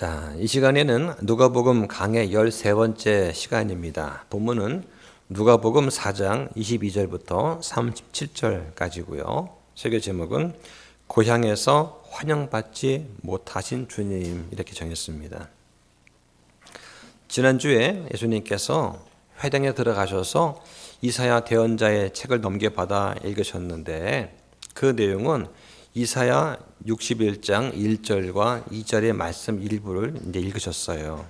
자, 이 시간에는 누가복음 강의 13번째 시간입니다. 본문은 누가복음 4장 22절부터 37절까지고요. 설교 제목은 고향에서 환영받지 못하신 주님, 이렇게 정했습니다. 지난주에 예수님께서 회당에 들어가셔서 이사야 대언자의 책을 넘겨받아 읽으셨는데, 그 내용은 이사야 61장 1절과 2절의 말씀 일부를 이제 읽으셨어요.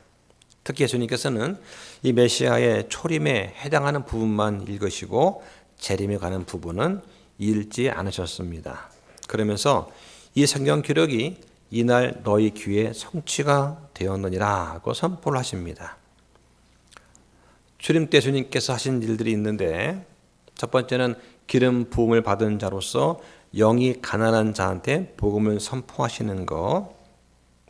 특히 예수님께서는 이 메시아의 초림에 해당하는 부분만 읽으시고 재림에 관한 부분은 읽지 않으셨습니다. 그러면서 이 성경 기록이 이날 너희 귀에 성취가 되었느니라고 선포를 하십니다. 출임 때 예수님께서 하신 일들이 있는데, 첫 번째는 기름 부음을 받은 자로서 영이 가난한 자한테 복음을 선포하시는 것.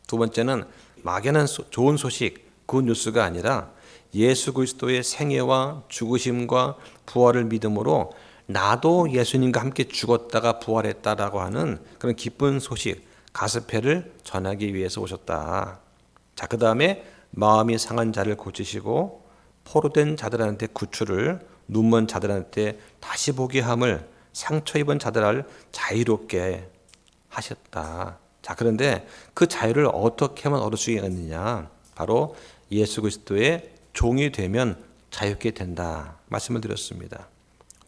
두 번째는 막연한 좋은 소식, 굿뉴스가 아니라 예수 그리스도의 생애와 죽으심과 부활을 믿음으로 나도 예수님과 함께 죽었다가 부활했다라고 하는 그런 기쁜 소식, 가스펠을 전하기 위해서 오셨다. 자, 그 다음에 마음이 상한 자를 고치시고 포로된 자들한테 구출을, 눈먼 자들한테 다시 보게 함을, 상처 입은 자들을 자유롭게 하셨다. 자, 그런데 그 자유를 어떻게 하면 얻을 수 있느냐? 바로 예수 그리스도의 종이 되면 자유롭게 된다 말씀을 드렸습니다.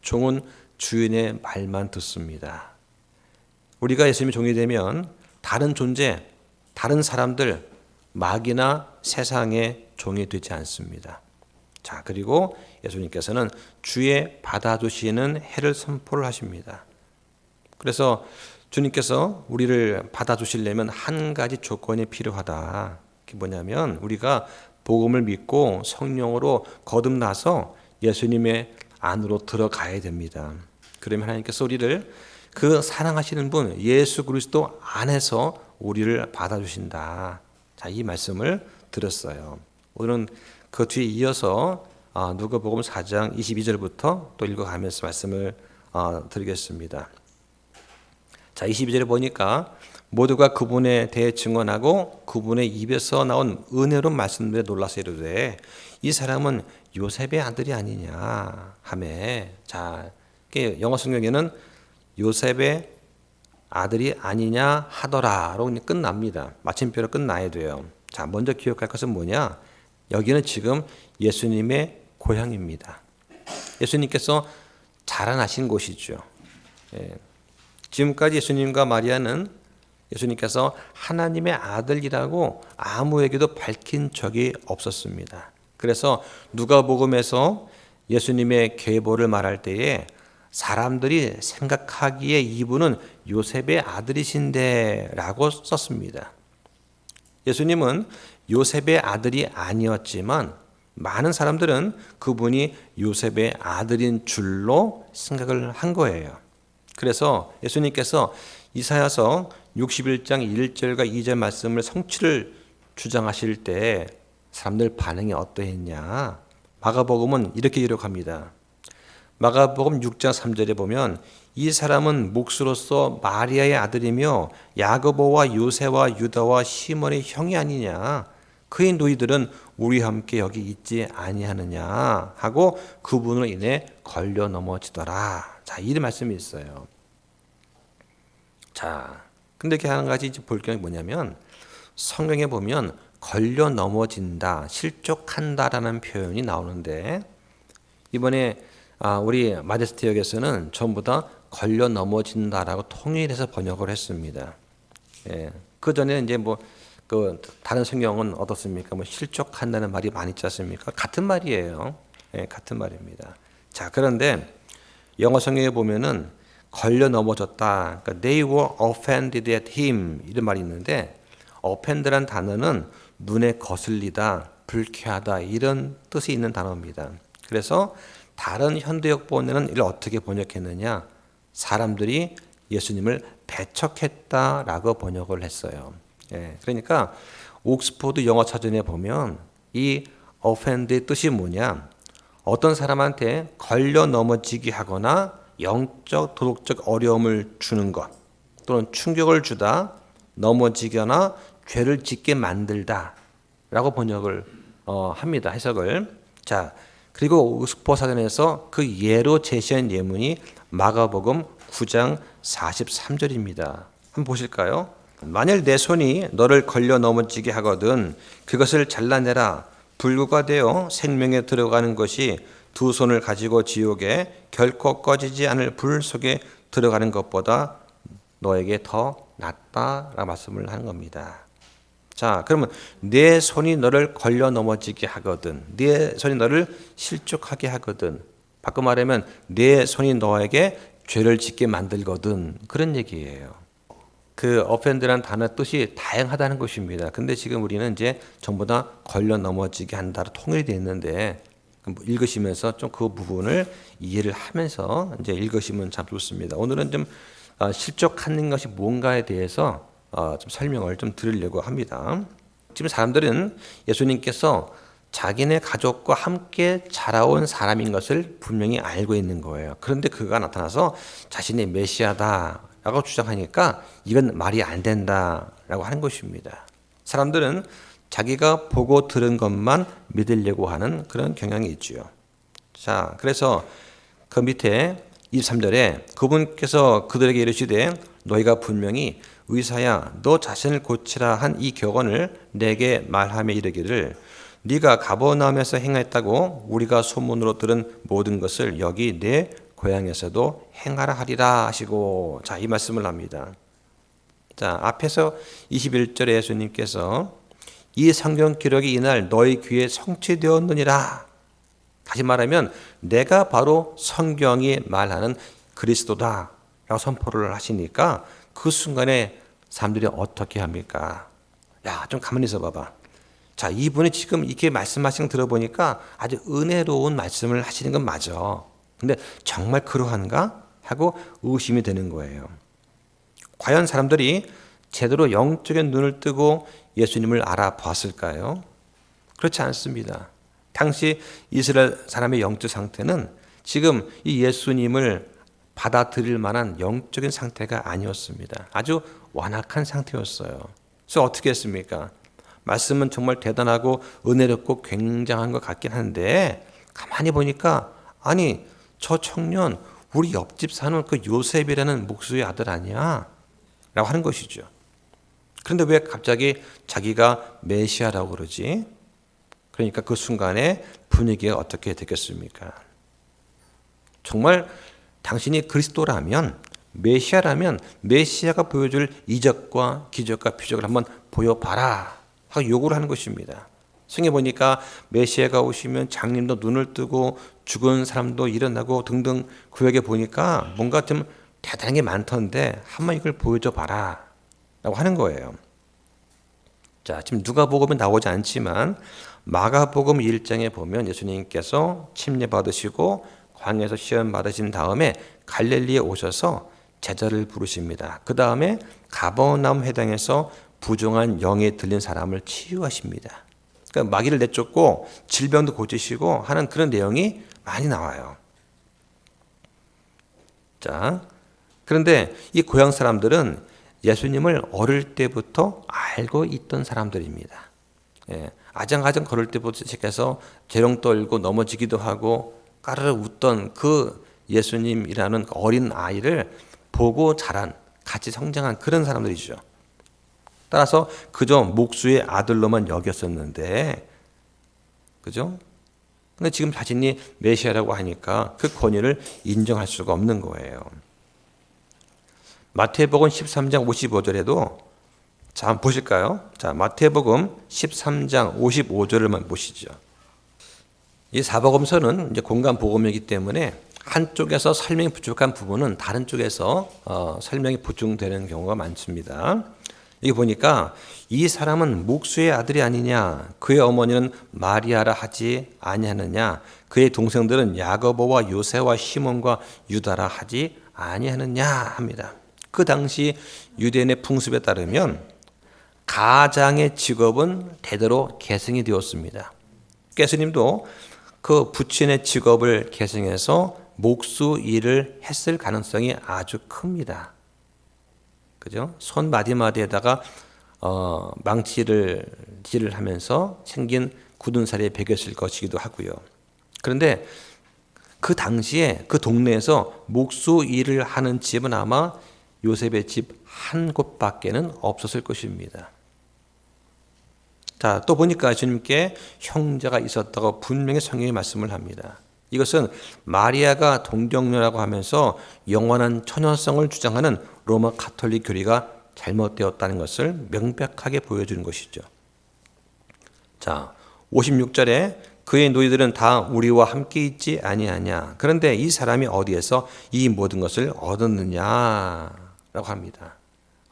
종은 주인의 말만 듣습니다. 우리가 예수님의 종이 되면 다른 존재, 다른 사람들, 마귀나 세상의 종이 되지 않습니다. 자, 그리고 예수님께서는 주의 받아주시는 해를 선포를 하십니다. 그래서 주님께서 우리를 받아주시려면 한 가지 조건이 필요하다. 그게 뭐냐면 우리가 복음을 믿고 성령으로 거듭나서 예수님의 안으로 들어가야 됩니다. 그러면 하나님께서 우리를 그 사랑하시는 분 예수 그리스도 안에서 우리를 받아주신다. 자, 이 말씀을 들었어요. 오늘은 그 뒤에 이어서 누가복음 4장 22절부터 또 읽어가면서 말씀을 드리겠습니다. 자, 22절에 보니까 모두가 그분에 대해 증언하고 그분의 입에서 나온 은혜로운 말씀들에 놀라서 이르되 이 사람은 요셉의 아들이 아니냐 하매. 자, 영어 성경에는 요셉의 아들이 아니냐 하더라로 끝납니다. 마침표로 끝나야 돼요. 자, 먼저 기억할 것은 뭐냐? 여기는 지금 예수님의 고향입니다. 예수님께서 자라나신 곳이죠. 지금까지 예수님과 마리아는 예수님께서 하나님의 아들이라고 아무에게도 밝힌 적이 없었습니다. 그래서 누가복음에서 예수님의 계보를 말할 때에 사람들이 생각하기에 이분은 요셉의 아들이신데 라고 썼습니다. 예수님은 요셉의 아들이 아니었지만 많은 사람들은 그분이 요셉의 아들인 줄로 생각을 한 거예요. 그래서 예수님께서 이사야서 61장 1절과 2절 말씀을 성취를 주장하실 때 사람들 반응이 어떠했냐? 마가복음은 이렇게 기록합니다. 마가복음 6장 3절에 보면 이 사람은 몫으로서 마리아의 아들이며 야고보와 요새와 유다와 시몬의 형이 아니냐? 그의 너희들은 우리와 함께 여기 있지 아니하느냐? 하고 그분으로 인해 걸려 넘어지더라. 자, 이 말씀이 있어요. 자, 근데 이렇게 한 가지 볼 점이 뭐냐면 성경에 보면 걸려 넘어진다, 실족한다라는 표현이 나오는데 이번에 우리 마제스티역에서는 전부 다 걸려 넘어진다라고 통일해서 번역을 했습니다. 그 전에 이제 다른 성경은 어떻습니까? 실족한다는 말이 많이 있지 않습니까? 같은 말이에요. 같은 말입니다. 자, 그런데 영어 성경에 보면은 걸려 넘어졌다. 그러니까 they were offended at him 이런 말이 있는데 offend란 단어는 눈에 거슬리다, 불쾌하다 이런 뜻이 있는 단어입니다. 그래서 다른 현대역본에는 이를 어떻게 번역했느냐? 사람들이 예수님을 배척했다라고 번역을 했어요. 그러니까 옥스포드 영어사전에 보면 이 offend의 뜻이 뭐냐? 어떤 사람한테 걸려 넘어지게 하거나 영적, 도덕적 어려움을 주는 것 또는 충격을 주다, 넘어지거나 죄를 짓게 만들다 라고 번역을 합니다. 해석을. 자, 그리고 우스포사전에서 그 예로 제시한 예문이 마가복음 9장 43절입니다. 한번 보실까요? 만일 내 손이 너를 걸려 넘어지게 하거든 그것을 잘라내라. 불구가 되어 생명에 들어가는 것이 두 손을 가지고 지옥에 결코 꺼지지 않을 불 속에 들어가는 것보다 너에게 더 낫다라고 말씀을 하는 겁니다. 자, 그러면 내 손이 너를 걸려 넘어지게 하거든, 내 손이 너를 실족하게 하거든, 바꿔 말하면 내 손이 너에게 죄를 짓게 만들거든, 그런 얘기예요. 그 offend라는 단어 뜻이 다양하다는 것입니다. 근데 지금 우리는 이제 전부 다 걸려 넘어지게 한다로 통일이 되어 있는데 읽으시면서 좀 그 부분을 이해를 하면서 이제 읽으시면 참 좋습니다. 오늘은 좀 실족하는 것이 뭔가에 대해서 좀 설명을 좀 드리려고 합니다. 지금 사람들은 예수님께서 자기네 가족과 함께 자라온 사람인 것을 분명히 알고 있는 거예요. 그런데 그가 나타나서 자신이 메시아다라고 주장하니까 이건 말이 안 된다라고 하는 것입니다. 사람들은 자기가 보고 들은 것만 믿으려고 하는 그런 경향이 있죠. 자, 그래서 그 밑에 23절에 그분께서 그들에게 이르시되 너희가 분명히 의사야 너 자신을 고치라 한 이 격언을 내게 말하며 이르기를 네가 가버나움에서 행하였다고 우리가 소문으로 들은 모든 것을 여기 내 고향에서도 행하라 하리라 하시고, 자, 이 말씀을 합니다. 자, 앞에서 21절에 예수님께서 이 성경 기록이 이날 너희 귀에 성취되었느니라. 다시 말하면 내가 바로 성경이 말하는 그리스도다 라고 선포를 하시니까 그 순간에 사람들이 어떻게 합니까? 야, 좀 가만히 있어 봐봐. 자, 이분이 지금 이렇게 말씀하시는 거 들어보니까 아주 은혜로운 말씀을 하시는 건 맞아. 근데 정말 그러한가? 하고 의심이 되는 거예요. 과연 사람들이 제대로 영적인 눈을 뜨고 예수님을 알아봤을까요? 그렇지 않습니다. 당시 이스라엘 사람의 영적 상태는 지금 이 예수님을 받아들일 만한 영적인 상태가 아니었습니다. 아주 완악한 상태였어요. 그래서 어떻게 했습니까? 말씀은 정말 대단하고 은혜롭고 굉장한 것 같긴 한데 가만히 보니까 아니 저 청년 우리 옆집 사는 그 요셉이라는 목수의 아들 아니야? 라고 하는 것이죠. 그런데 왜 갑자기 자기가 메시아라고 그러지? 그러니까 그 순간에 분위기가 어떻게 되겠습니까? 정말 당신이 그리스도라면, 메시아라면 메시아가 보여줄 이적과 기적과 표적을 한번 보여봐라 하고 요구를 하는 것입니다. 성경에 보니까 메시아가 오시면 장님도 눈을 뜨고 죽은 사람도 일어나고 등등 구역에 보니까 뭔가 좀 대단한 게 많던데 한번 이걸 보여줘 봐라 라고 하는 거예요. 자, 지금 누가복음에 나오지 않지만 마가복음 1장에 보면 예수님께서 침례 받으시고 광야에서 시험 받으신 다음에 갈릴리에 오셔서 제자를 부르십니다. 그 다음에 가버나움 회당에서 부정한 영에 들린 사람을 치유하십니다. 그러니까 마귀를 내쫓고 질병도 고치시고 하는 그런 내용이 많이 나와요. 자, 그런데 이 고향 사람들은 예수님을 어릴 때부터 알고 있던 사람들입니다. 예, 아장아장 걸을 때부터 시작해서 재롱 떨고 넘어지기도 하고 까르르 웃던 그 예수님이라는 어린 아이를 보고 자란, 같이 성장한 그런 사람들이죠. 따라서 그저 목수의 아들로만 여겼었는데, 그죠? 근데 지금 자신이 메시아라고 하니까 그 권위를 인정할 수가 없는 거예요. 마태복음 13장 55절에도 자, 한번 보실까요? 자, 마태복음 13장 55절을만 보시죠. 이 사복음서는 이제 공간 복음이기 때문에 한쪽에서 설명이 부족한 부분은 다른 쪽에서 설명이 보충되는 경우가 많습니다. 여기 보니까 이 사람은 목수의 아들이 아니냐, 그의 어머니는 마리아라 하지 아니하느냐, 그의 동생들은 야고보와 요새와 시몬과 유다라 하지 아니하느냐 합니다. 그 당시 유대인의 풍습에 따르면 가장의 직업은 대대로 계승이 되었습니다. 예수님도 그 부친의 직업을 계승해서 목수 일을 했을 가능성이 아주 큽니다. 그죠? 손 마디마디에다가 망치를 질을 하면서 생긴 굳은 살이 베겼을 것이기도 하고요. 그런데 그 당시에 그 동네에서 목수 일을 하는 집은 아마 요셉의 집 한 곳밖에는 없었을 것입니다. 자, 또 보니까 예수님께 형제가 있었다고 분명히 성경이 말씀을 합니다. 이것은 마리아가 동정녀라고 하면서 영원한 처녀성을 주장하는 로마 가톨릭 교리가 잘못되었다는 것을 명백하게 보여주는 것이죠. 자, 56절에 그의 노예들은 다 우리와 함께 있지 아니하냐. 그런데 이 사람이 어디에서 이 모든 것을 얻었느냐라고 합니다.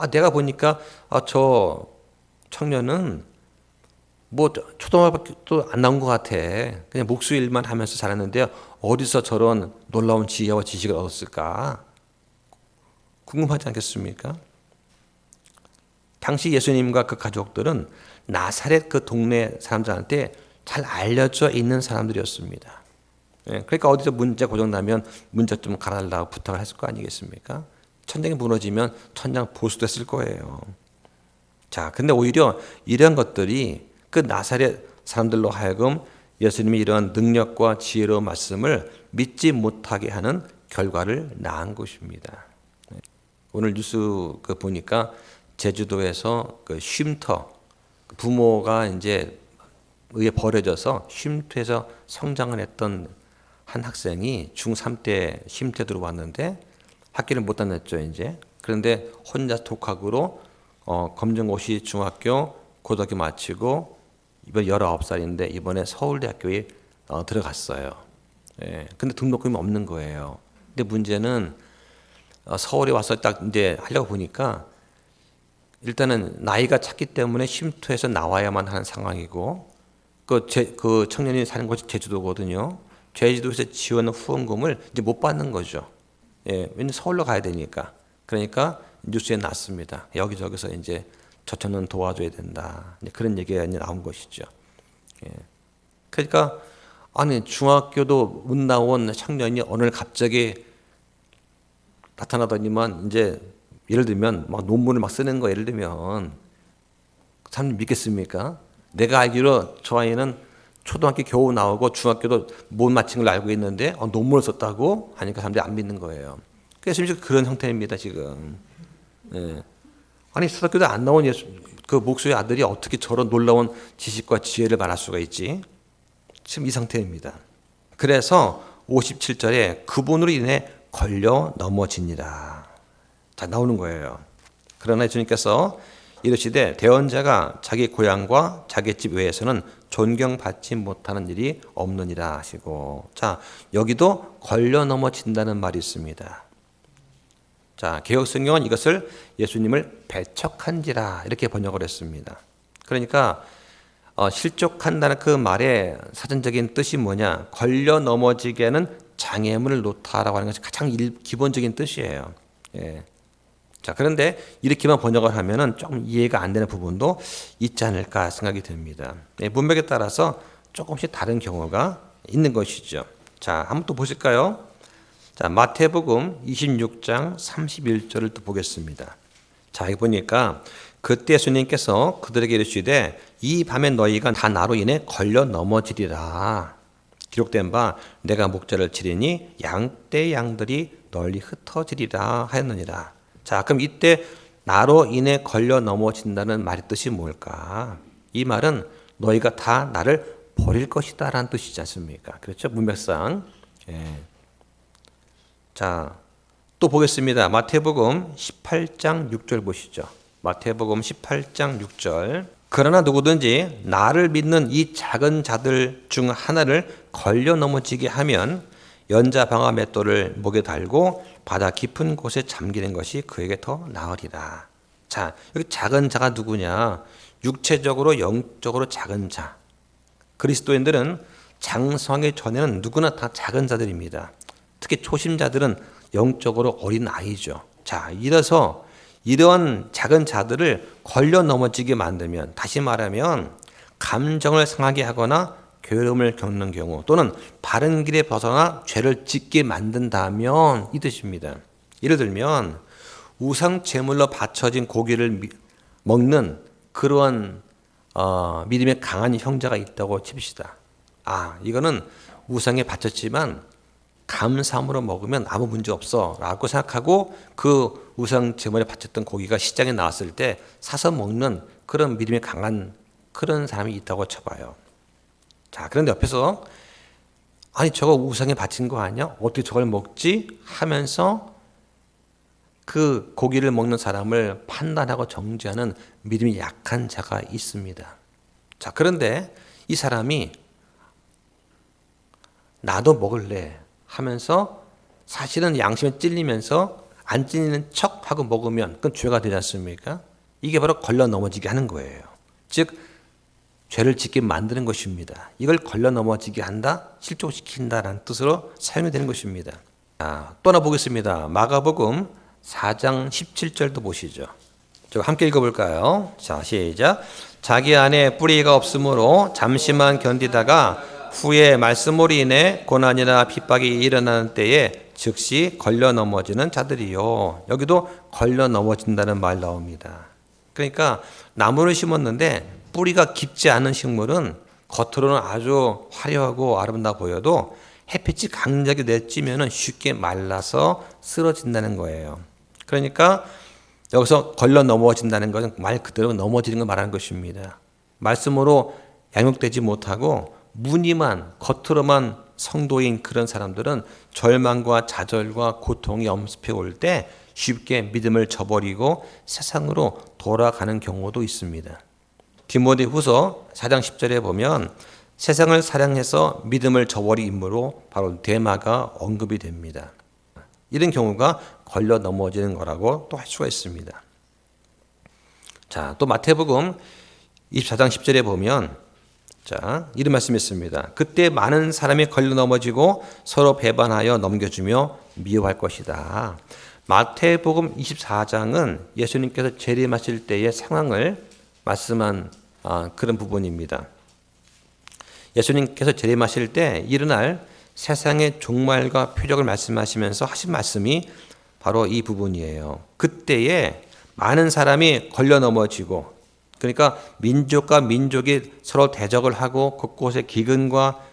내가 보니까 저 청년은 뭐 초등학교도 안 나온 것 같아. 그냥 목수 일만 하면서 자랐는데 어디서 저런 놀라운 지혜와 지식을 얻었을까? 궁금하지 않겠습니까? 당시 예수님과 그 가족들은 나사렛 그 동네 사람들한테 잘 알려져 있는 사람들이었습니다. 그러니까 어디서 문제 고장나면 문제 좀 갈아달라고 부탁을 했을 거 아니겠습니까? 천장이 무너지면 천장 보수됐을 거예요. 자, 근데 오히려 이런 것들이 그 나사렛 사람들로 하여금 예수님이 이러한 능력과 지혜로운 말씀을 믿지 못하게 하는 결과를 낳은 것입니다. 오늘 뉴스 보니까 제주도에서 그 쉼터 부모가 이제 의해 버려져서 쉼터에서 성장을 했던 한 학생이 중3 때 쉼터에 들어왔는데 학기를 못 다녔죠 이제. 그런데 혼자 독학으로 검정고시 중학교 고등학교 마치고 이번 19살인데 이번에 서울대학교에 들어갔어요. 예. 근데 등록금이 없는 거예요. 근데 문제는 서울에 와서 딱 이제 하려고 보니까 일단은 나이가 찼기 때문에 쉼터에서 나와야만 하는 상황이고 그 청년이 사는 곳이 제주도거든요. 제주도에서 지원 후원금을 이제 못 받는 거죠. 예, 왜냐면 서울로 가야 되니까. 그러니까 뉴스에 났습니다. 여기저기서 이제 저 청년 도와줘야 된다. 그런 얘기가 나온 것이죠. 예. 그러니까 아니 중학교도 못 나온 청년이 어느 날 갑자기 나타나더니만 이제 예를 들면 막 논문을 막 쓰는 거 예를 들면 사람들이 믿겠습니까? 내가 알기로 저 아이는 초등학교 겨우 나오고 중학교도 못 마친 걸 알고 있는데 논문을 썼다고 하니까 사람들이 안 믿는 거예요. 그래서 지금 그런 형태입니다 지금. 예. 아니 초등학교도 안 나온 그 목수의 아들이 어떻게 저런 놀라운 지식과 지혜를 말할 수가 있지? 지금 이 상태입니다. 그래서 57절에 그분으로 인해 걸려 넘어지니라. 자 나오는 거예요. 그러나 주님께서 이르시되 대언자가 자기 고향과 자기 집 외에서는 존경받지 못하는 일이 없느니라 하시고, 자 여기도 걸려 넘어진다는 말이 있습니다. 자 개역성경은 이것을 예수님을 배척한지라 이렇게 번역을 했습니다. 그러니까 실족한다는 그 말의 사전적인 뜻이 뭐냐? 걸려 넘어지게 하는 장애물을 놓다라고 하는 것이 가장 기본적인 뜻이에요. 예. 자, 그런데 이렇게만 번역을 하면은 좀 이해가 안 되는 부분도 있지 않을까 생각이 듭니다. 예, 문맥에 따라서 조금씩 다른 경우가 있는 것이죠. 자, 한번 또 보실까요? 자, 마태복음 26장 31절을 또 보겠습니다. 자, 여기 보니까 그때 예수님께서 그들에게 이르시되 이 밤에 너희가 다 나로 인해 걸려 넘어지리라. 기록된 바 내가 목자를 치리니 양떼 양들이 널리 흩어지리라 하였느니라. 자, 그럼 이때 나로 인해 걸려 넘어진다는 말의 뜻이 뭘까? 이 말은 너희가 다 나를 버릴 것이다 라는 뜻이지 않습니까? 그렇죠? 문맥상. 예. 자, 또 보겠습니다. 마태복음 18장 6절 보시죠. 마태복음 18장 6절. 그러나 누구든지 나를 믿는 이 작은 자들 중 하나를 걸려 넘어지게 하면 연자 방아 맷돌을 목에 달고 바다 깊은 곳에 잠기는 것이 그에게 더 나으리라. 자, 여기 작은 자가 누구냐? 육체적으로 영적으로 작은 자. 그리스도인들은 장성하기 전에는 누구나 다 작은 자들입니다. 특히 초심자들은 영적으로 어린 아이죠. 자, 이래서 이러한 작은 자들을 걸려 넘어지게 만들면, 다시 말하면 감정을 상하게 하거나 괴로움을 겪는 경우 또는 바른 길에 벗어나 죄를 짓게 만든다면 이 뜻입니다. 예를 들면 우상 제물로 바쳐진 고기를 먹는 그러한 믿음이 강한 형제가 있다고 칩시다. 이거는 우상에 바쳤지만 감사함으로 먹으면 아무 문제 없어 라고 생각하고 그 우상 제물에 바쳤던 고기가 시장에 나왔을 때 사서 먹는 그런 믿음이 강한 그런 사람이 있다고 쳐봐요. 자, 그런데 옆에서 저거 우상에 바친 거 아니야? 어떻게 저걸 먹지? 하면서 그 고기를 먹는 사람을 판단하고 정죄하는 믿음이 약한 자가 있습니다. 자, 그런데 이 사람이 나도 먹을래 하면서 사실은 양심에 찔리면서 안 찔리는 척하고 먹으면 그건 죄가 되지 않습니까? 이게 바로 걸려 넘어지게 하는 거예요. 즉 죄를 짓게 만드는 것입니다. 이걸 걸려 넘어지게 한다, 실족시킨다라는 뜻으로 사용이 되는 것입니다. 또 하나 보겠습니다. 마가복음 4장 17절도 보시죠. 함께 읽어볼까요? 자, 시작. 자기 안에 뿌리가 없으므로 잠시만 견디다가 후에 말씀으로 인해 고난이나 핍박이 일어나는 때에 즉시 걸려 넘어지는 자들이요. 여기도 걸려 넘어진다는 말 나옵니다. 그러니까 나무를 심었는데 뿌리가 깊지 않은 식물은 겉으로는 아주 화려하고 아름다워 보여도 햇빛이 강하게 내찌면 쉽게 말라서 쓰러진다는 거예요. 그러니까 여기서 걸려 넘어진다는 것은 말 그대로 넘어지는 걸 말하는 것입니다. 말씀으로 양육되지 못하고 무늬만 겉으로만 성도인 그런 사람들은 절망과 좌절과 고통이 엄습해 올 때 쉽게 믿음을 저버리고 세상으로 돌아가는 경우도 있습니다. 디모데후서 4장 10절에 보면 세상을 사랑해서 믿음을 저버린 인물로 바로 데마가 언급이 됩니다. 이런 경우가 걸려 넘어지는 거라고 또 할 수가 있습니다. 자, 또 마태복음 24장 10절에 보면 이런 말씀이 있습니다. 그때 많은 사람이 걸려 넘어지고 서로 배반하여 넘겨주며 미워할 것이다. 마태복음 24장은 예수님께서 재림하실 때의 상황을 말씀한 그런 부분입니다. 예수님께서 재림하실 때 일어날 세상의 종말과 표적을 말씀하시면서 하신 말씀이 바로 이 부분이에요. 그때에 많은 사람이 걸려 넘어지고, 그러니까 민족과 민족이 서로 대적을 하고 곳곳에 기근과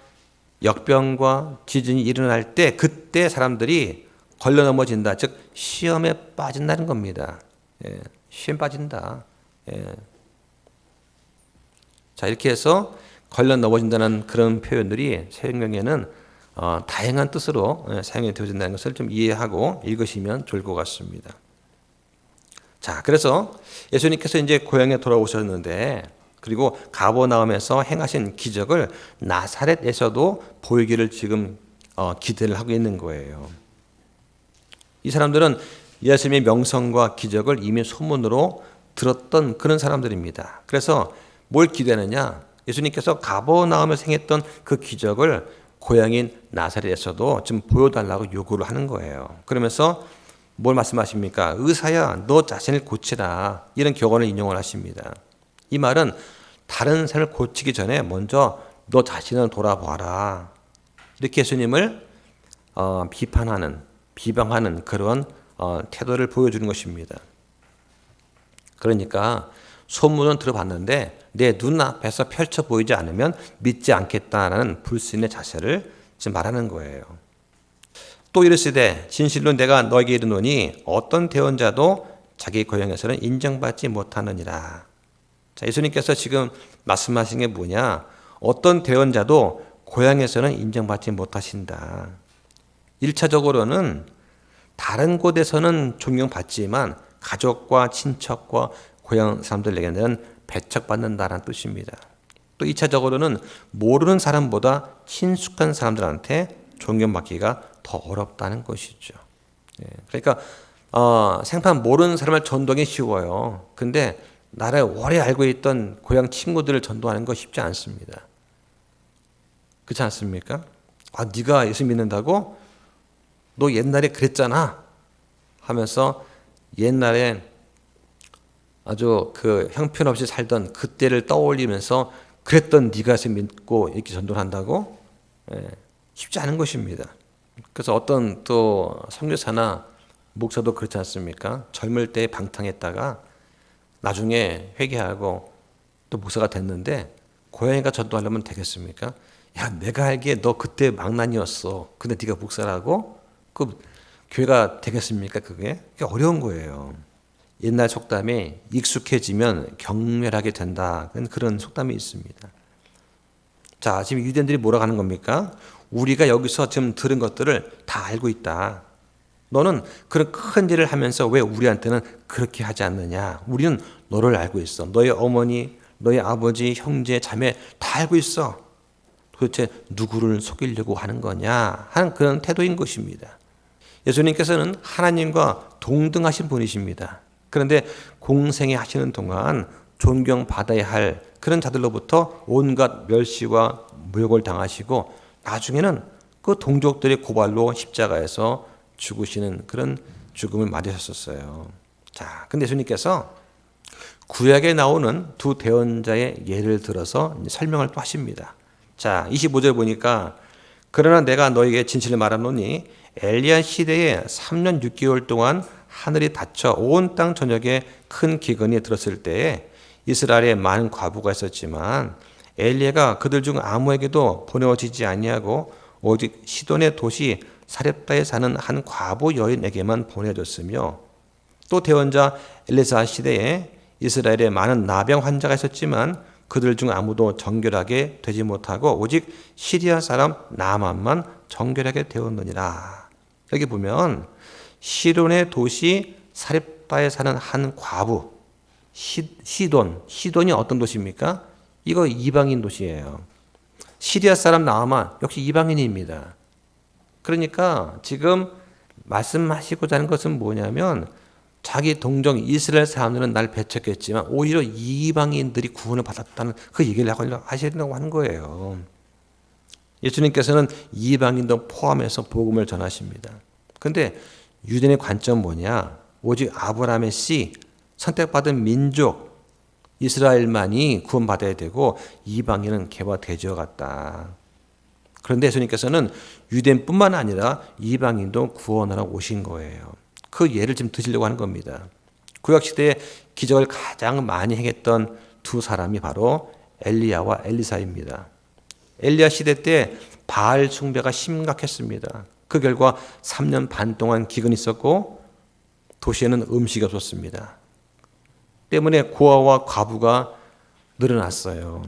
역병과 지진이 일어날 때 그때 사람들이 걸려 넘어진다. 즉 시험에 빠진다는 겁니다. 시험 빠진다. 자, 이렇게 해서 걸려 넘어진다는 그런 표현들이 성경에는 다양한 뜻으로 사용이 되어진다는 것을 좀 이해하고 읽으시면 좋을 것 같습니다. 자, 그래서 예수님께서 이제 고향에 돌아오셨는데, 그리고 가버나움에서 행하신 기적을 나사렛에서도 보이기를 지금 기대를 하고 있는 거예요. 이 사람들은 예수님의 명성과 기적을 이미 소문으로 들었던 그런 사람들입니다. 그래서 뭘 기대하느냐? 예수님께서 가버나움에서 행했던 그 기적을 고향인 나사렛에서도 좀 보여달라고 요구를 하는 거예요. 그러면서 뭘 말씀하십니까? 의사야, 너 자신을 고치라. 이런 격언을 인용을 하십니다. 이 말은 다른 사람을 고치기 전에 먼저 너 자신을 돌아봐라. 이렇게 예수님을 비판하는, 비방하는 그런 태도를 보여주는 것입니다. 그러니까 소문은 들어봤는데 내 눈앞에서 펼쳐 보이지 않으면 믿지 않겠다라는 불신의 자세를 지금 말하는 거예요. 또 이르시되 진실로 내가 너에게 이르노니 어떤 대언자도 자기 고향에서는 인정받지 못하느니라. 자, 예수님께서 지금 말씀하신 게 뭐냐? 어떤 대언자도 고향에서는 인정받지 못하신다. 1차적으로는 다른 곳에서는 존경받지만 가족과 친척과 고향 사람들에게는 배척받는다는 뜻입니다. 또 2차적으로는 모르는 사람보다 친숙한 사람들한테 존경받기가 더 어렵다는 것이죠. 그러니까 생판 모르는 사람을 전도하기 쉬워요. 근데 나를 오래 알고 있던 고향 친구들을 전도하는 거 쉽지 않습니다. 그렇지 않습니까? 네가 예수 믿는다고? 너 옛날에 그랬잖아 하면서 옛날에 아주 그 형편없이 살던 그때를 떠올리면서 그랬던 네가 예수 믿고 이렇게 전도를 한다고? 쉽지 않은 것입니다. 그래서 어떤 또 선교사나 목사도 그렇지 않습니까? 젊을 때 방탕했다가 나중에 회개하고 또 목사가 됐는데 고양이가 전도하려면 되겠습니까? 야, 내가 알기에 너 그때 망난이었어. 근데 네가 목사라고? 그 교회가 되겠습니까? 그게 어려운 거예요. 옛날 속담에 익숙해지면 경멸하게 된다. 그런 속담이 있습니다. 자, 지금 유대인들이 뭐라고 하는 겁니까? 우리가 여기서 지금 들은 것들을 다 알고 있다. 너는 그런 큰 일을 하면서 왜 우리한테는 그렇게 하지 않느냐? 우리는 너를 알고 있어. 너의 어머니, 너의 아버지, 형제, 자매 다 알고 있어. 도대체 누구를 속이려고 하는 거냐? 하는 그런 태도인 것입니다. 예수님께서는 하나님과 동등하신 분이십니다. 그런데 공생애 하시는 동안 존경받아야 할 그런 자들로부터 온갖 멸시와 모욕을 당하시고 나중에는 그 동족들의 고발로 십자가에서 죽으시는 그런 죽음을 맞으셨었어요. 자, 근데 예수님께서 구약에 나오는 두 대언자의 예를 들어서 설명을 또 하십니다. 자, 25절 보니까 그러나 내가 너에게 진실을 말하노니 엘리야 시대에 3년 6개월 동안 하늘이 닫혀 온 땅 전역에 큰 기근이 들었을 때에 이스라엘에 많은 과부가 있었지만 엘리야가 그들 중 아무에게도 보내어지지 아니하고 오직 시돈의 도시 사렙다에 사는 한 과부 여인에게만 보내줬으며 또 대언자 엘리사 시대에 이스라엘에 많은 나병 환자가 있었지만 그들 중 아무도 정결하게 되지 못하고 오직 시리아 사람 나만만 정결하게 되었느니라. 여기 보면 시돈의 도시 사렙다에 사는 한 과부 시돈이 어떤 도시입니까? 이거 이방인 도시예요. 시리아 사람 나아만 역시 이방인입니다. 그러니까 지금 말씀하시고자 하는 것은 뭐냐면 자기 동정 이스라엘 사람들은 날 배척했지만 오히려 이방인들이 구원을 받았다는 그 얘기를 하시려고 하는 거예요. 예수님께서는 이방인도 포함해서 복음을 전하십니다. 그런데 유대인의 관점 뭐냐? 오직 아브라함의 씨, 선택받은 민족 이스라엘만이 구원받아야 되고 이방인은 개와 돼지와 같다. 그런데 예수님께서는 유대인뿐만 아니라 이방인도 구원하러 오신 거예요. 그 예를 지금 드시려고 하는 겁니다. 구약시대에 기적을 가장 많이 행했던 두 사람이 바로 엘리야와 엘리사입니다. 엘리야 시대 때 바알 숭배가 심각했습니다. 그 결과 3년 반 동안 기근이 있었고 도시에는 음식이 없었습니다. 때문에 고아와 과부가 늘어났어요.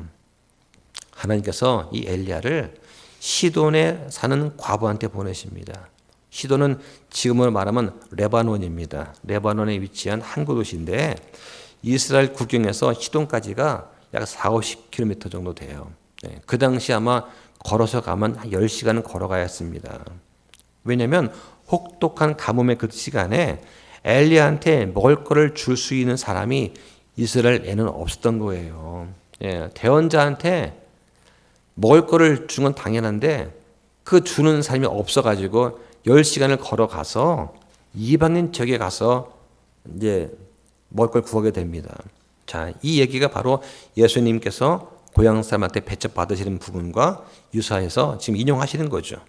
하나님께서 이 엘리야를 시돈에 사는 과부한테 보내십니다. 시돈은 지금으로 말하면 레바논입니다. 레바논에 위치한 항구 도시인데 이스라엘 국경에서 시돈까지가 약 40-50km 정도 돼요. 그 당시 아마 걸어서 가면 한 10시간은 걸어가야 했습니다. 왜냐하면 혹독한 가뭄의 그 시간에 엘리야한테 먹을 거를 줄 수 있는 사람이 이스라엘에는 없었던 거예요. 대언자한테 먹을 거를 주는 건 당연한데 그 주는 사람이 없어가지고 10시간을 걸어가서 이방인 지역에 가서 이제 먹을 걸 구하게 됩니다. 자, 이 얘기가 바로 예수님께서 고향 사람한테 배척 받으시는 부분과 유사해서 지금 인용하시는 거죠.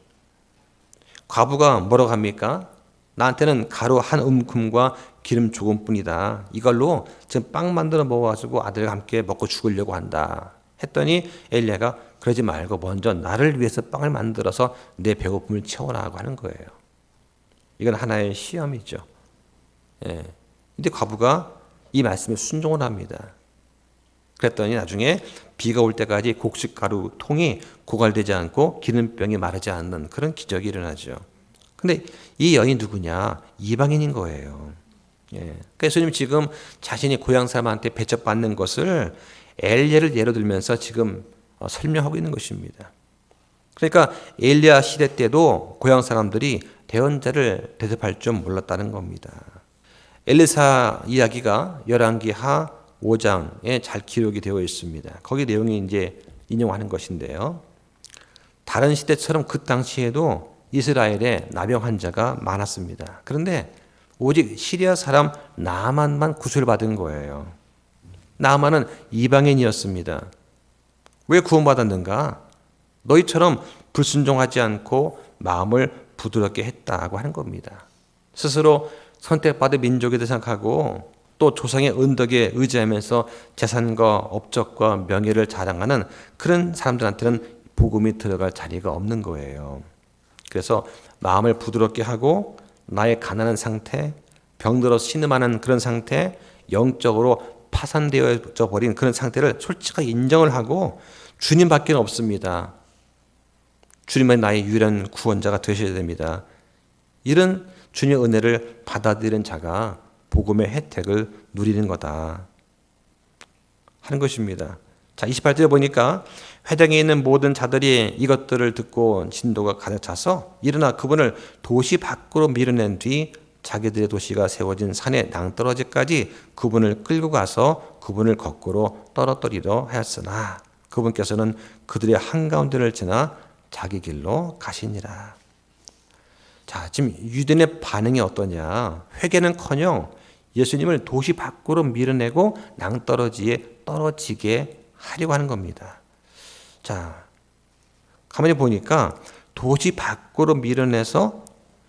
과부가 뭐라고 합니까? 나한테는 가루 한 움큼과 기름 조금뿐이다. 이걸로 지금 빵 만들어 먹어가지고 아들과 함께 먹고 죽으려고 한다. 했더니 엘리야가 그러지 말고 먼저 나를 위해서 빵을 만들어서 내 배고픔을 채워라고 하는 거예요. 이건 하나의 시험이죠. 근데 과부가 이 말씀에 순종을 합니다. 그랬더니 나중에 비가 올 때까지 곡식가루 통이 고갈되지 않고 기름병이 마르지 않는 그런 기적이 일어나죠. 근데 이 여인이 누구냐? 이방인인 거예요. 그러니까 예수님 지금 자신이 고향 사람한테 배척받는 것을 엘리야를 예로 들면서 지금 설명하고 있는 것입니다. 그러니까 엘리야 시대 때도 고향 사람들이 대언자를 대접할 줄 몰랐다는 겁니다. 엘리사 이야기가 열왕기하 5장에 잘 기록이 되어 있습니다. 거기 내용이 이제 인용하는 것인데요. 다른 시대처럼 그 당시에도 이스라엘에 나병 환자가 많았습니다. 그런데 오직 시리아 사람 나만만 구술받은 거예요. 나만은 이방인이었습니다. 왜 구원받았는가? 너희처럼 불순종하지 않고 마음을 부드럽게 했다고 하는 겁니다. 스스로 선택받은 민족이다 생각하고 또 조상의 은덕에 의지하면서 재산과 업적과 명예를 자랑하는 그런 사람들한테는 복음이 들어갈 자리가 없는 거예요. 그래서 마음을 부드럽게 하고 나의 가난한 상태, 병들어 신음하는 그런 상태, 영적으로 파산되어져 버린 그런 상태를 솔직하게 인정을 하고 주님밖에 없습니다. 주님은 나의 유일한 구원자가 되셔야 됩니다. 이런 주님의 은혜를 받아들이는 자가 복음의 혜택을 누리는 거다 하는 것입니다. 자, 28절에 보니까 회당에 있는 모든 자들이 이것들을 듣고 진도가 가득 차서 일어나 그분을 도시 밖으로 밀어낸 뒤 자기들의 도시가 세워진 산의 낭떠러지까지 그분을 끌고 가서 그분을 거꾸로 떨어뜨리려 하였으나 그분께서는 그들의 한가운데를 지나 자기 길로 가시니라. 자, 지금 유대인의 반응이 어떠냐? 회개는커녕 예수님을 도시 밖으로 밀어내고 낭떠러지에 떨어지게 하려고 하는 겁니다. 자, 가만히 보니까 도시 밖으로 밀어내서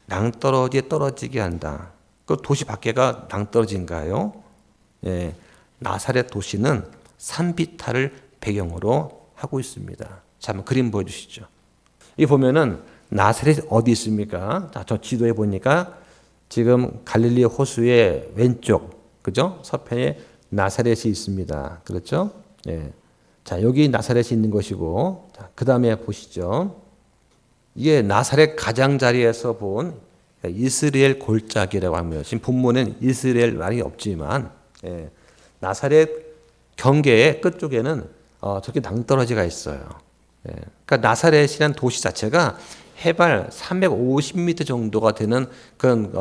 낭떠러지에 떨어지게 한다. 그 도시 밖에가 낭떠러지인가요? 예, 나사렛 도시는 산비탈을 배경으로 하고 있습니다. 자, 한번 그림 보여주시죠. 이 보면은 나사렛 어디 있습니까? 자, 저 지도에 보니까 지금 갈릴리 호수의 왼쪽, 그죠? 서편에 나사렛이 있습니다. 그렇죠? 예. 자, 여기 나사렛이 있는 것이고, 그 다음에 보시죠. 이게 나사렛 가장자리에서 본 이스라엘 골짜기라고 합니다. 지금 본문엔 이스라엘 말이 없지만, 예. 나사렛 경계의 끝쪽에는 저렇게 낭떠러지가 있어요. 예. 그러니까 나사렛이라는 도시 자체가 해발 350m 정도가 되는 그런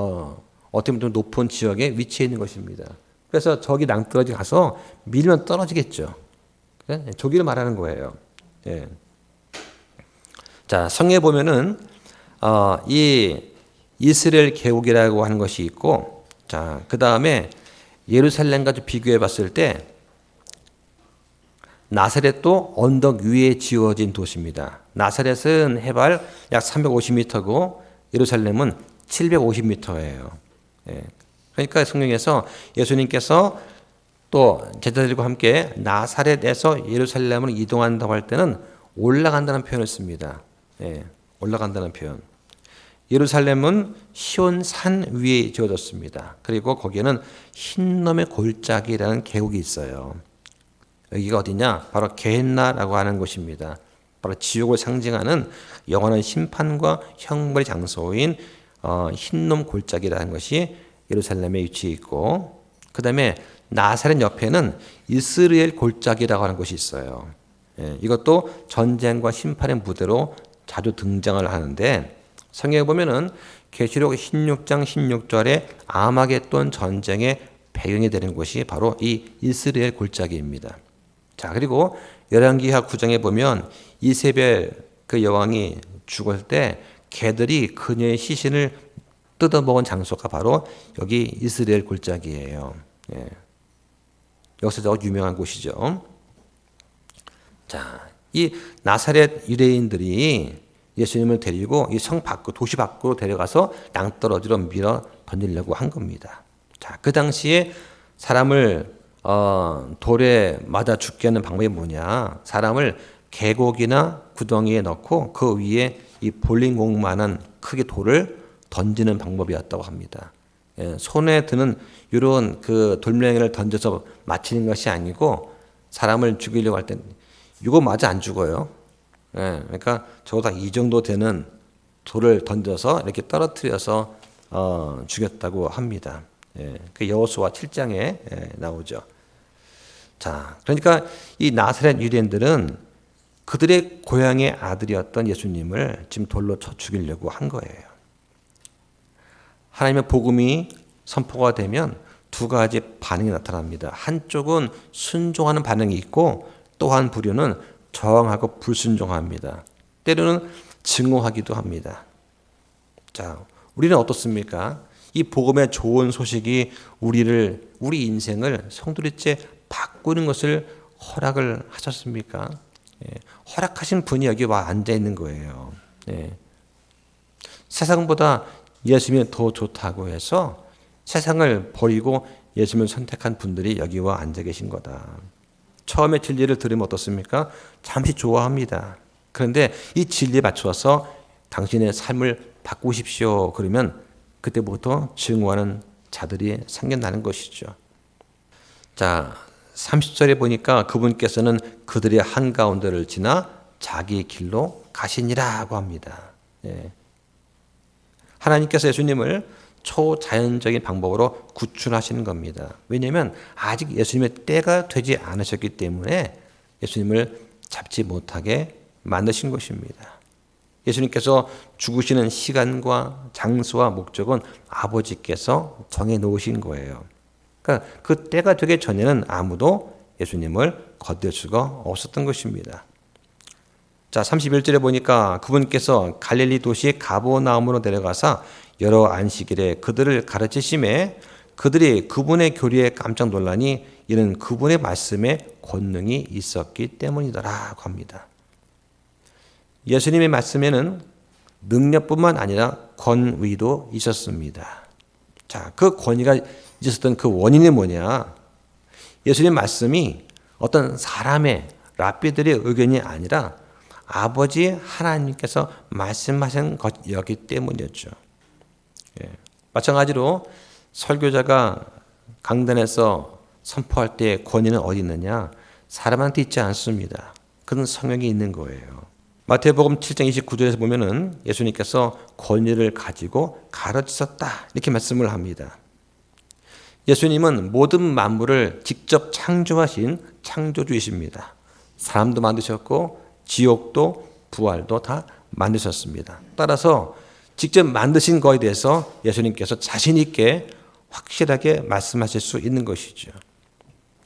어떻게 보면 좀 높은 지역에 위치해 있는 것입니다. 그래서 저기 낭떠러지 가서 밀면 떨어지겠죠. 저기를 말하는 거예요. 예. 자, 성경에 보면은 이 이스라엘 계곡이라고 하는 것이 있고, 자, 그 다음에 예루살렘과 비교해 봤을 때 나사렛도 언덕 위에 지어진 도시입니다. 나사렛은 해발 약 350m고 예루살렘은 750m예요. 예. 그러니까 성경에서 예수님께서 또 제자들과 함께 나사렛에서 예루살렘으로 이동한다고 할 때는 올라간다는 표현을 씁니다. 예. 올라간다는 표현. 예루살렘은 시온 산 위에 지어졌습니다. 그리고 거기에는 흰놈의 골짜기라는 계곡이 있어요. 여기가 어디냐? 바로 게헨나라고 하는 곳입니다. 바로 지옥을 상징하는 영원한 심판과 형벌의 장소인 흰놈 골짜기라는 것이 예루살렘에 위치해 있고, 그 다음에 나사렛 옆에는 이스라엘 골짜기라고 하는 곳이 있어요. 예, 이것도 전쟁과 심판의 무대로 자주 등장을 하는데, 성경에 보면은 계시록 16장 16절에 아마겟돈 전쟁의 배경이 되는 곳이 바로 이 이스라엘 골짜기입니다. 자, 그리고 열왕기하 9장에 보면 이세벨 그 여왕이 죽을 때 개들이 그녀의 시신을 뜯어먹은 장소가 바로 여기 이스라엘 골짜기예요. 예. 여기서 더 유명한 곳이죠. 자, 이 나사렛 유대인들이 예수님을 데리고 이 성 밖, 도시 밖으로 데려가서 낭떠러지로 밀어 던지려고 한 겁니다. 자, 그 당시에 사람을 돌에 맞아 죽게 하는 방법이 뭐냐? 사람을 계곡이나 구덩이에 넣고 그 위에 이 볼링공만한 크게 돌을 던지는 방법이었다고 합니다. 예, 손에 드는 이런 그 돌멩이를 던져서 맞히는 것이 아니고 사람을 죽이려고 할 때 이거 맞아 안 죽어요. 예, 그러니까 적어도 이 정도 되는 돌을 던져서 이렇게 떨어뜨려서 죽였다고 합니다. 예, 그 여호수아 7장에 나오죠. 자, 그러니까 이 나사렛 유대인들은 그들의 고향의 아들이었던 예수님을 지금 돌로 쳐 죽이려고 한 거예요. 하나님의 복음이 선포가 되면 두 가지 반응이 나타납니다. 한쪽은 순종하는 반응이 있고 또 한 부류는 저항하고 불순종합니다. 때로는 증오하기도 합니다. 자, 우리는 어떻습니까? 이 복음의 좋은 소식이 우리 인생을 성도리째 바꾸는 것을 허락을 하셨습니까? 예, 허락하신 분이 여기 와 앉아 있는 거예요. 예. 세상보다 예수님이 더 좋다고 해서 세상을 버리고 예수님을 선택한 분들이 여기 와 앉아 계신 거다. 처음에 진리를 들으면 어떻습니까? 잠시 좋아합니다. 그런데 이 진리에 맞추어서 당신의 삶을 바꾸십시오. 그러면 그때부터 증오하는 자들이 생겨나는 것이죠. 자, 30절에 보니까 그분께서는 그들의 한가운데를 지나 자기 길로 가시니라고 합니다. 예. 하나님께서 예수님을 초자연적인 방법으로 구출하시는 겁니다. 왜냐하면 아직 예수님의 때가 되지 않으셨기 때문에 예수님을 잡지 못하게 만드신 것입니다. 예수님께서 죽으시는 시간과 장소와 목적은 아버지께서 정해 놓으신 거예요. 그러니까 그 때가 되기 전에는 아무도 예수님을 건들 수가 없었던 것입니다. 자, 31절에 보니까 그분께서 갈릴리 도시 가버나움으로 내려가사 여러 안식일에 그들을 가르치심에 그들이 그분의 교리에 깜짝 놀라니 이는 그분의 말씀에 권능이 있었기 때문이더라고 합니다. 예수님의 말씀에는 능력뿐만 아니라 권위도 있었습니다. 자, 그 권위가 있었던 그 원인이 뭐냐? 예수님 말씀이 어떤 사람의 랍비들의 의견이 아니라 아버지 하나님께서 말씀하신 것이었기 때문이었죠. 예. 마찬가지로 설교자가 강단에서 선포할 때 권위는 어디 있느냐? 사람한테 있지 않습니다. 그건 성령이 있는 거예요. 마태복음 7장 29절에서 보면은 예수님께서 권위를 가지고 가르치셨다 이렇게 말씀을 합니다. 예수님은 모든 만물을 직접 창조하신 창조주이십니다. 사람도 만드셨고 지옥도 부활도 다 만드셨습니다. 따라서 직접 만드신 거에 대해서 예수님께서 자신 있게 확실하게 말씀하실 수 있는 것이죠.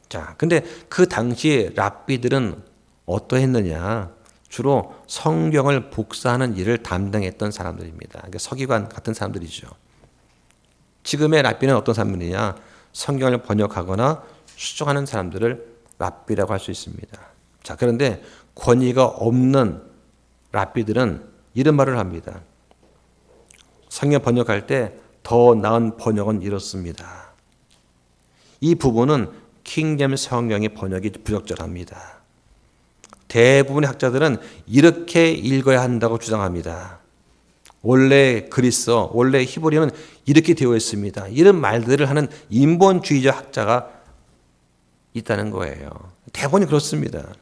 자, 근데 그 당시 랍비들은 어떠했느냐? 주로 성경을 복사하는 일을 담당했던 사람들입니다. 그러니까 서기관 같은 사람들이죠. 지금의 랍비는 어떤 사람들이냐? 성경을 번역하거나 수정하는 사람들을 랍비라고 할 수 있습니다. 자, 그런데 권위가 없는 랍비들은 이런 말을 합니다. 성경 번역할 때 더 나은 번역은 이렇습니다. 이 부분은 킹제임스 성경의 번역이 부적절합니다. 대부분의 학자들은 이렇게 읽어야 한다고 주장합니다. 원래 그리스어, 원래 히브리어는 이렇게 되어 있습니다. 이런 말들을 하는 인본주의적 학자가 있다는 거예요. 대부분이 그렇습니다.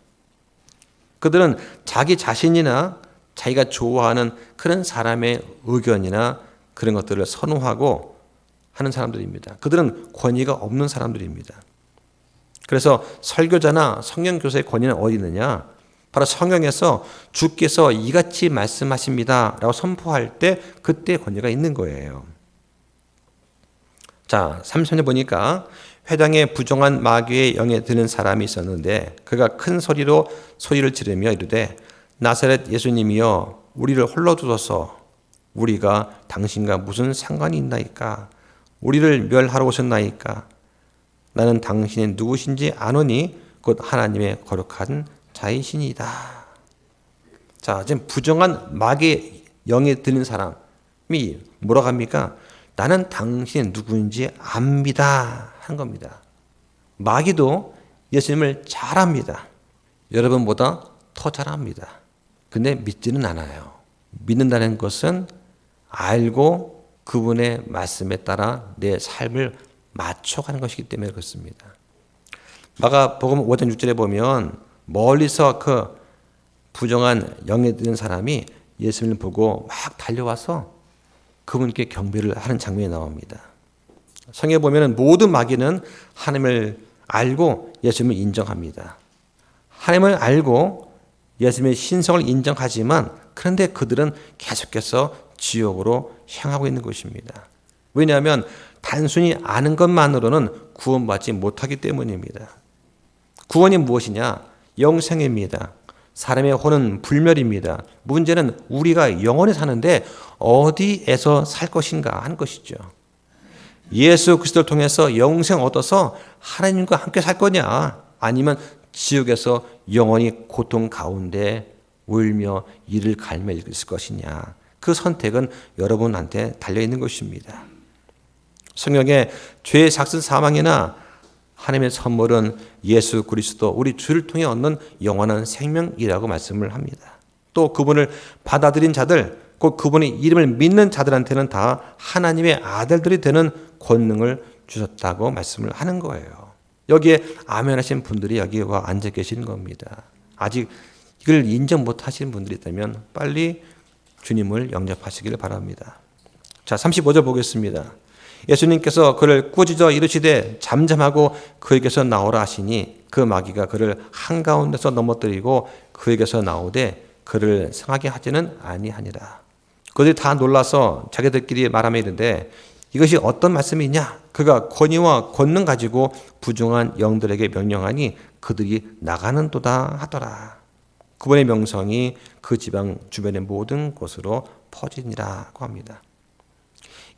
그들은 자기 자신이나 자기가 좋아하는 그런 사람의 의견이나 그런 것들을 선호하고 하는 사람들입니다. 그들은 권위가 없는 사람들입니다. 그래서 설교자나 성경 교사의 권위는 어디 있느냐? 바로 성경에서 주께서 이같이 말씀하십니다 라고 선포할 때 그때 권위가 있는 거예요. 자, 33절 보니까 회당에 부정한 마귀의 영에 드는 사람이 있었는데 그가 큰 소리로 소리를 지르며 이르되 나사렛 예수님이여 우리를 홀로 두소서. 우리가 당신과 무슨 상관이 있나이까? 우리를 멸하러 오셨나이까? 나는 당신이 누구신지 아노니 곧 하나님의 거룩한 자이시니이다. 자, 지금 부정한 마귀의 영에 드는 사람이 뭐라고 합니까? 나는 당신이 누구인지 압니다 한 겁니다. 마귀도 예수님을 잘 압니다. 여러분보다 더 잘 압니다. 근데 믿지는 않아요. 믿는다는 것은 알고 그분의 말씀에 따라 내 삶을 맞춰가는 것이기 때문에 그렇습니다. 마가복음 5장 6절에 보면 멀리서 그 부정한 영에 드는 사람이 예수님을 보고 막 달려와서 그분께 경배를 하는 장면이 나옵니다. 성경에 보면 모든 마귀는 하나님을 알고 예수님을 인정합니다. 하나님을 알고 예수님의 신성을 인정하지만 그런데 그들은 계속해서 지옥으로 향하고 있는 것입니다. 왜냐하면 단순히 아는 것만으로는 구원받지 못하기 때문입니다. 구원이 무엇이냐? 영생입니다. 사람의 혼은 불멸입니다. 문제는 우리가 영원히 사는데 어디에서 살 것인가 하는 것이죠. 예수 그리스도를 통해서 영생 얻어서 하나님과 함께 살 거냐? 아니면 지옥에서 영원히 고통 가운데 울며 이를 갈며 있을 것이냐? 그 선택은 여러분한테 달려있는 것입니다. 성경에 죄의 삭슨 사망이나 하나님의 선물은 예수 그리스도 우리 주를 통해 얻는 영원한 생명이라고 말씀을 합니다. 또 그분을 받아들인 자들, 곧 그분의 이름을 믿는 자들한테는 다 하나님의 아들들이 되는 권능을 주셨다고 말씀을 하는 거예요. 여기에 아멘 하신 분들이 여기 와 앉아 계시는 겁니다. 아직 이걸 인정 못 하시는 분들이 있다면 빨리 주님을 영접하시기를 바랍니다. 자, 35절 보겠습니다. 예수님께서 그를 꾸짖어 이르시되 잠잠하고 그에게서 나오라 하시니 그 마귀가 그를 한가운데서 넘어뜨리고 그에게서 나오되 그를 상하게 하지는 아니하니라. 그들이 다 놀라서 자기들끼리 말하며 이르되 이것이 어떤 말씀이냐? 그가 권위와 권능 가지고 부정한 영들에게 명령하니 그들이 나가는도다 하더라. 그분의 명성이 그 지방 주변의 모든 곳으로 퍼지니라고 합니다.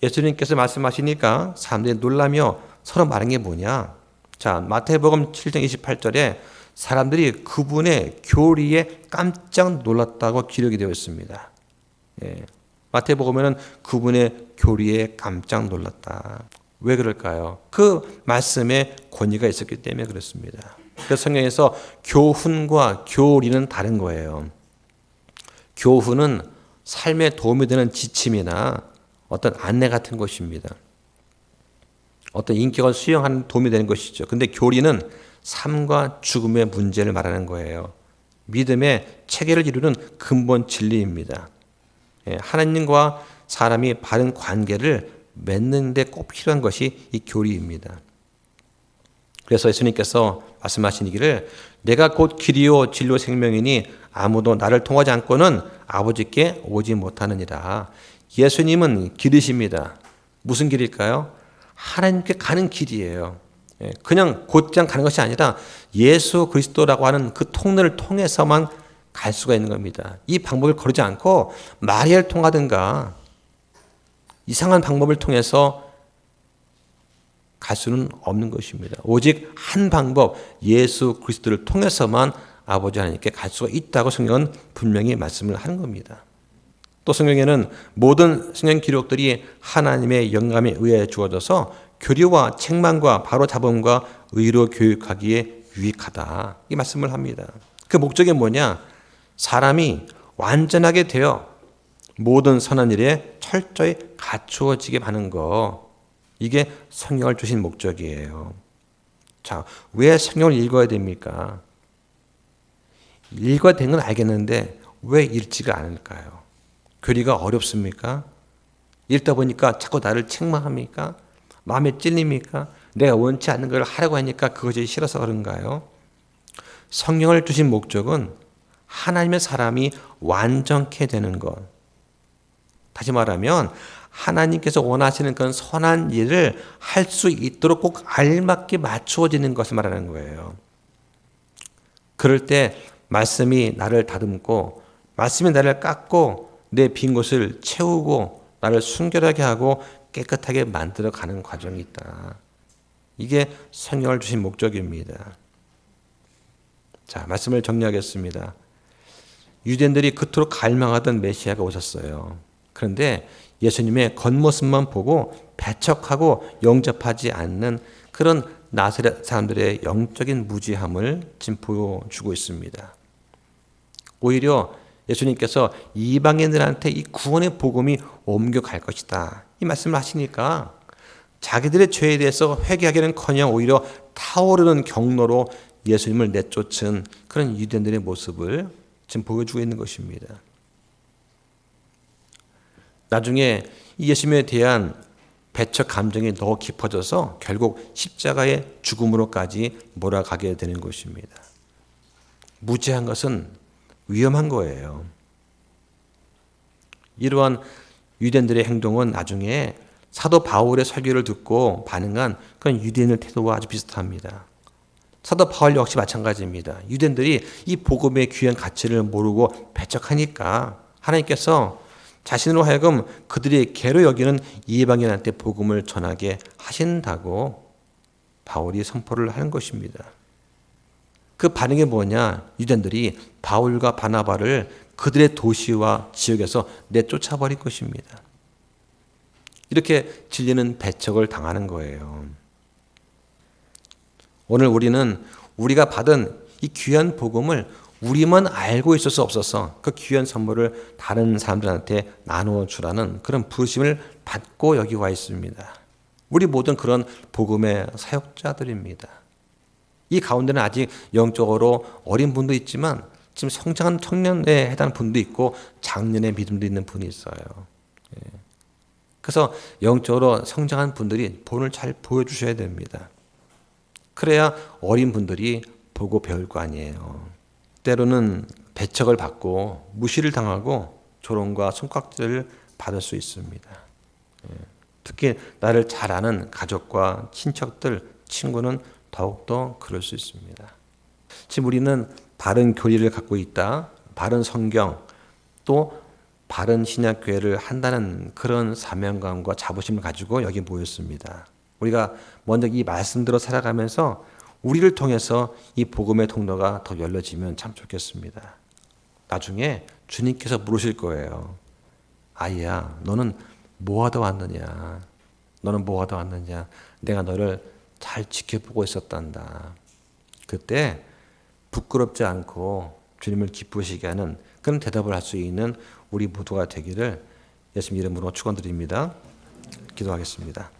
예수님께서 말씀하시니까 사람들이 놀라며 서로 말한 게 뭐냐? 자, 마태복음 7장 28절에 사람들이 그분의 교리에 깜짝 놀랐다고 기록이 되어 있습니다. 예. 마태복음에는 그분의 교리에 깜짝 놀랐다. 왜 그럴까요? 그 말씀에 권위가 있었기 때문에 그렇습니다. 그래서 성경에서 교훈과 교리는 다른 거예요. 교훈은 삶에 도움이 되는 지침이나 어떤 안내 같은 것입니다. 어떤 인격을 수용하는 도움이 되는 것이죠. 근데 교리는 삶과 죽음의 문제를 말하는 거예요. 믿음의 체계를 이루는 근본 진리입니다. 하나님과 사람이 바른 관계를 맺는 데 꼭 필요한 것이 이 교리입니다. 그래서 예수님께서 말씀하시기를 내가 곧 길이요 진리요 생명이니 아무도 나를 통하지 않고는 아버지께 오지 못하느니라. 예수님은 길이십니다. 무슨 길일까요? 하나님께 가는 길이에요. 그냥 곧장 가는 것이 아니라 예수 그리스도라고 하는 그 통로를 통해서만 갈 수가 있는 겁니다. 이 방법을 거르지 않고 마리아를 통하든가 이상한 방법을 통해서 갈 수는 없는 것입니다. 오직 한 방법, 예수 그리스도를 통해서만 아버지 하나님께 갈 수가 있다고 성경은 분명히 말씀을 하는 겁니다. 또 성경에는 모든 성경 기록들이 하나님의 영감에 의해 주어져서 교리와 책망과 바로잡음과 의로 교육하기에 유익하다. 이 말씀을 합니다. 그 목적이 뭐냐? 사람이 완전하게 되어 모든 선한 일에 철저히 갖추어지게 하는 거. 이게 성경을 주신 목적이에요. 자, 왜 성경을 읽어야 됩니까? 읽어야 되는 건 알겠는데 왜 읽지가 않을까요? 교리가 어렵습니까? 읽다 보니까 자꾸 나를 책망합니까? 마음에 찔립니까? 내가 원치 않는 걸 하려고 하니까 그것이 싫어서 그런가요? 성경을 주신 목적은 하나님의 사람이 완전케 되는 것. 다시 말하면 하나님께서 원하시는 그런 선한 일을 할 수 있도록 꼭 알맞게 맞추어지는 것을 말하는 거예요. 그럴 때 말씀이 나를 다듬고 말씀이 나를 깎고 내 빈 곳을 채우고 나를 순결하게 하고 깨끗하게 만들어가는 과정이 있다. 이게 성경을 주신 목적입니다. 자, 말씀을 정리하겠습니다. 유대인들이 그토록 갈망하던 메시아가 오셨어요. 그런데 예수님의 겉모습만 보고 배척하고 영접하지 않는 그런 나사렛 사람들의 영적인 무지함을 지금 보여주고 있습니다. 오히려 예수님께서 이방인들한테 이 구원의 복음이 옮겨갈 것이다. 이 말씀을 하시니까 자기들의 죄에 대해서 회개하기는커녕 오히려 타오르는 경로로 예수님을 내쫓은 그런 유대인들의 모습을 지금 보여주고 있는 것입니다. 나중에 예수님에 대한 배척 감정이 더 깊어져서 결국 십자가의 죽음으로까지 몰아가게 되는 것입니다. 무지한 것은 위험한 거예요. 이러한 유대인들의 행동은 나중에 사도 바울의 설교를 듣고 반응한 그런 유대인의 태도와 아주 비슷합니다. 사도 바울 역시 마찬가지입니다. 유대인들이 이 복음의 귀한 가치를 모르고 배척하니까 하나님께서 자신으로 하여금 그들이 개로 여기는 이방인한테 복음을 전하게 하신다고 바울이 선포를 하는 것입니다. 그 반응이 뭐냐? 유대인들이 바울과 바나바를 그들의 도시와 지역에서 내쫓아버릴 것입니다. 이렇게 질리는 배척을 당하는 거예요. 오늘 우리는 우리가 받은 이 귀한 복음을 우리만 알고 있을 수 없어서 그 귀한 선물을 다른 사람들한테 나누어 주라는 그런 부르심을 받고 여기 와 있습니다. 우리 모든 그런 복음의 사역자들입니다. 이 가운데는 아직 영적으로 어린 분도 있지만 지금 성장한 청년에 해당하는 분도 있고 장년의 믿음도 있는 분이 있어요. 그래서 영적으로 성장한 분들이 본을 잘 보여주셔야 됩니다. 그래야 어린 분들이 보고 배울 거 아니에요. 때로는 배척을 받고 무시를 당하고 조롱과 손깍지를 받을 수 있습니다. 특히 나를 잘 아는 가족과 친척들, 친구는 더욱더 그럴 수 있습니다. 지금 우리는 바른 교리를 갖고 있다, 바른 성경, 또 바른 신약교회를 한다는 그런 사명감과 자부심을 가지고 여기 모였습니다. 우리가 먼저 이 말씀대로 살아가면서 우리를 통해서 이 복음의 통로가 더 열려지면 참 좋겠습니다. 나중에 주님께서 물으실 거예요. 아이야, 너는 뭐 하다 왔느냐? 너는 뭐 하다 왔느냐? 내가 너를 잘 지켜보고 있었단다. 그때 부끄럽지 않고 주님을 기쁘시게 하는 그런 대답을 할 수 있는 우리 모두가 되기를 예수님 이름으로 축원드립니다. 기도하겠습니다.